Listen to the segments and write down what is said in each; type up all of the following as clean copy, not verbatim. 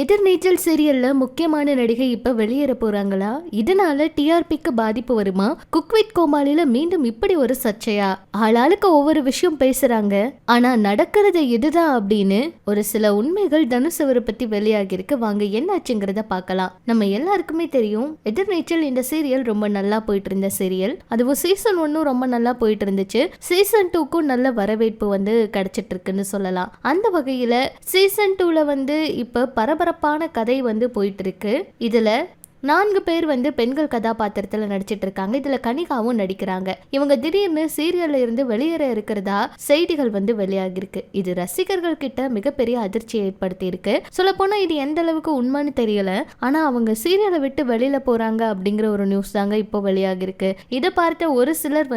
எதிர்நீச்சல் சீரியல்ல முக்கியமான நடிகை இப்ப வெளியேற போறாங்களா? இதனால டிஆர்பிக்கு பாதிப்பு வருமா? குக் வித் கோமாளில மீண்டும் இப்படி ஒரு சர்ச்சையா? ஆளாளுக்கு ஒவ்வொரு விஷயம் பேசுறாங்க. ஆனா நடக்கிறது இதுதான் அப்படின்னு ஒரு சில உண்மைகள் தனுஷ் அவரை பத்தி வெளியாகிருக்கு. வாங்க என்னாச்சுங்கிறத பார்க்கலாம். நம்ம எல்லாருக்குமே தெரியும், எதிர்நீச்சல் இந்த சீரியல் ரொம்ப நல்லா போயிட்டு இருந்த சீரியல். அதுவும் சீசன் 1 ரொம்ப நல்லா போயிட்டு இருந்துச்சு. சீசன் 2க்கும் நல்ல வரவேற்பு கிடைச்சிட்டு இருக்குன்னு சொல்லலாம். அந்த வகையில சீசன் 2ல இப்ப பரபரப்பான கதை போயிட்டு இருக்கு. இதுல 4 பேர் பெண்கள் கதாபாத்திரத்துல நடிச்சிட்டு இருக்காங்க. இதுல கனிகாவும் நடிக்கிறாங்க. இவங்க திடீர்னு சீரியல்ல இருந்து வெளியேற இருக்கிறதா செய்திகள் வெளியாகி இருக்கு. இது ரசிகர்கள் கிட்ட மிகப்பெரிய அதிர்ச்சியை ஏற்படுத்தி இருக்கு. சொல்ல போனா இது எந்த அளவுக்கு உண்மைன்னு தெரியல. ஆனா அவங்க சீரியலை விட்டு வெளியில போறாங்க அப்படிங்கிற ஒரு நியூஸ் தாங்க இப்போ வெளியாகி இருக்கு. இதை பார்த்த ஒரு சிலர்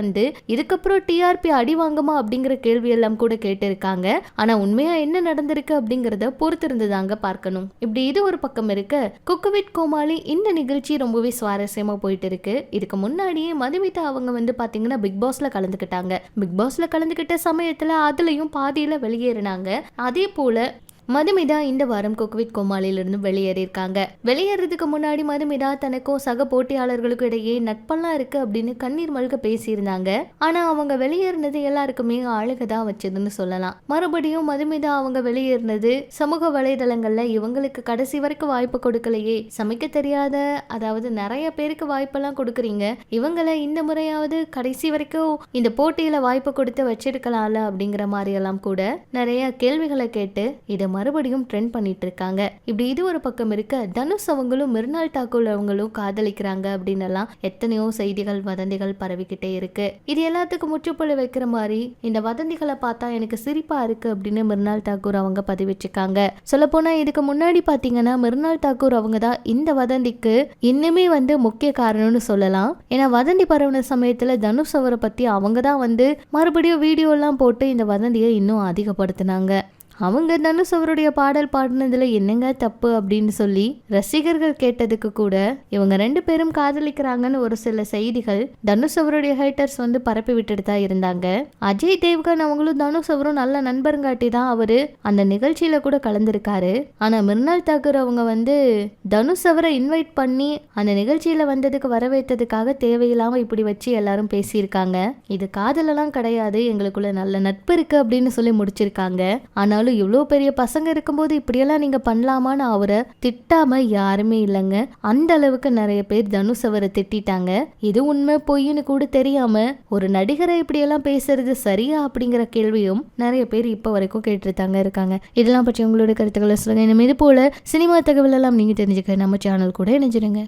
இதுக்கப்புறம் டிஆர்பி அடி வாங்குமா அப்படிங்கிற கேள்வி எல்லாம் கூட கேட்டு இருக்காங்க. ஆனா உண்மையா என்ன நடந்திருக்கு அப்படிங்கறத பொறுத்திருந்துதாங்க பார்க்கணும். இப்படி இது ஒரு பக்கம் இருக்கு. குக் வித் கோமாளி இந்த நிகழ்ச்சி ரொம்பவே சுவாரஸ்யமா போயிட்டு இருக்கு. இதுக்கு முன்னாடியே மதுமிதா அவங்க பாத்தீங்கன்னா பிக் பாஸ்ல கலந்துக்கிட்டாங்க. பிக் பாஸ்ல கலந்துக்கிட்ட சமயத்துல அதுலயும் பாதியில வெளியேறினாங்க. அதே போல மதுமிதா இந்த வாரம் குக் வித் கோமாளியிலிருந்து வெளியேறியிருக்காங்க. வெளியேறதுக்கு முன்னாடி மதுமிதா தனக்கும் சக போட்டியாளர்களுக்கும் இடையே நட்பெல்லாம் இருக்கு அப்படின்னு கண்ணீர் மல்க பேசியிருந்தாங்க. ஆனா அவங்க வெளியேறினது எல்லாருக்குமே அழுகதான் வச்சதுன்னு சொல்லலாம். மறுபடியும் மதுமிதா அவங்க வெளியேறினது சமூக வலைதளங்கள்ல இவங்களுக்கு கடைசி வரைக்கும் வாய்ப்பு கொடுக்கலையே, சமைக்க தெரியாத, அதாவது நிறைய பேருக்கு வாய்ப்பெல்லாம் கொடுக்குறீங்க, இவங்களை இந்த முறையாவது கடைசி வரைக்கும் இந்த போட்டியில வாய்ப்பு கொடுத்து வச்சிருக்கலாம்ல அப்படிங்கிற மாதிரி எல்லாம் கூட நிறைய கேள்விகளை கேட்டு இதை மறுபடியும் ட்ரெண்ட் பண்ணிட்டு இருக்காங்க. இப்படி இது ஒரு பக்கம் இருக்க, தனுஷ் அவங்களும் மிர்னால் தாக்கூர் அவங்களும் காதலிக்கிறாங்க அப்படின்னு எல்லாம் எத்தனையோ செய்திகள் வதந்திகள் பரவிக்கிட்டே இருக்கு. இது எல்லாத்துக்கும் முற்றுப்புள்ளி வைக்கிற மாதிரி இந்த வதந்திகளை பார்த்தா எனக்கு சிரிப்பா இருக்கு அப்படின்னு மிர்னால் தாக்கூர் அவங்க பதிவிச்சிருக்காங்க. சொல்ல போனா இதுக்கு முன்னாடி பாத்தீங்கன்னா மிர்னால் தாக்கூர் அவங்க தான் இந்த வதந்திக்கு இன்னுமே முக்கிய காரணம்னு சொல்லலாம். ஏன்னா வதந்தி பரவன சமயத்துல தனுஷ் அவரை பத்தி அவங்க தான் மறுபடியும் வீடியோ எல்லாம் போட்டு இந்த வதந்தியை இன்னும் அதிகப்படுத்தினாங்க. அவங்க தனுஷ் அவருடைய பாடல் பாடினதுல என்னங்க தப்பு அப்படின்னு சொல்லி ரசிகர்கள் கேட்டதுக்கு கூட இவங்க 2 பேரும் காதலிக்கிறாங்கன்னு ஒரு சில செய்திகள் தனுஷ் அவருடைய ஹேட்டர்ஸ் பரப்பி விட்டுட்டு தான் இருந்தாங்க. அஜய் தேவ்கன் அவங்களும் தனுஷ் அவரும் நல்ல நண்பருங்காட்டி தான் அவரு அந்த நிகழ்ச்சியில கூட கலந்துருக்காரு. ஆனா மிர்னால் தாக்கூர் அவங்க தனுஷ் அவரை இன்வைட் பண்ணி அந்த நிகழ்ச்சியில வந்ததுக்கு வரவேற்றதுக்காக தேவையில்லாம இப்படி வச்சு எல்லாரும் பேசியிருக்காங்க. இது காதலெல்லாம் கிடையாது, எங்களுக்குள்ள நல்ல நட்பு இருக்கு அப்படின்னு சொல்லி முடிச்சிருக்காங்க. ஆனாலும் இவ்வளோ பெரிய பசங்க இருக்கும்போது இப்படியெல்லாம் நீங்க பண்ணலாமான்னு அவரை திட்டாம யாருமே இல்லைங்க. அந்த அளவுக்கு நிறைய பேர் தனுஷ் அவரை திட்டாங்க. இது உண்மை பொய்ன்னு கூட தெரியாம ஒரு நடிகரை இப்படியெல்லாம் பேசுறது சரியா அப்படிங்கிற கேள்வியும் நிறைய பேர் இப்ப வரைக்கும் கேட்டுட்டாங்க இருக்காங்க. இதெல்லாம் பற்றி உங்களோட கருத்துக்களை சொல்லுங்க. இனிமே இது போல சினிமா தகவல் எல்லாம் நீங்க தெரிஞ்சுக்க நம்ம சேனல் கூட இணைஞ்சிருங்க.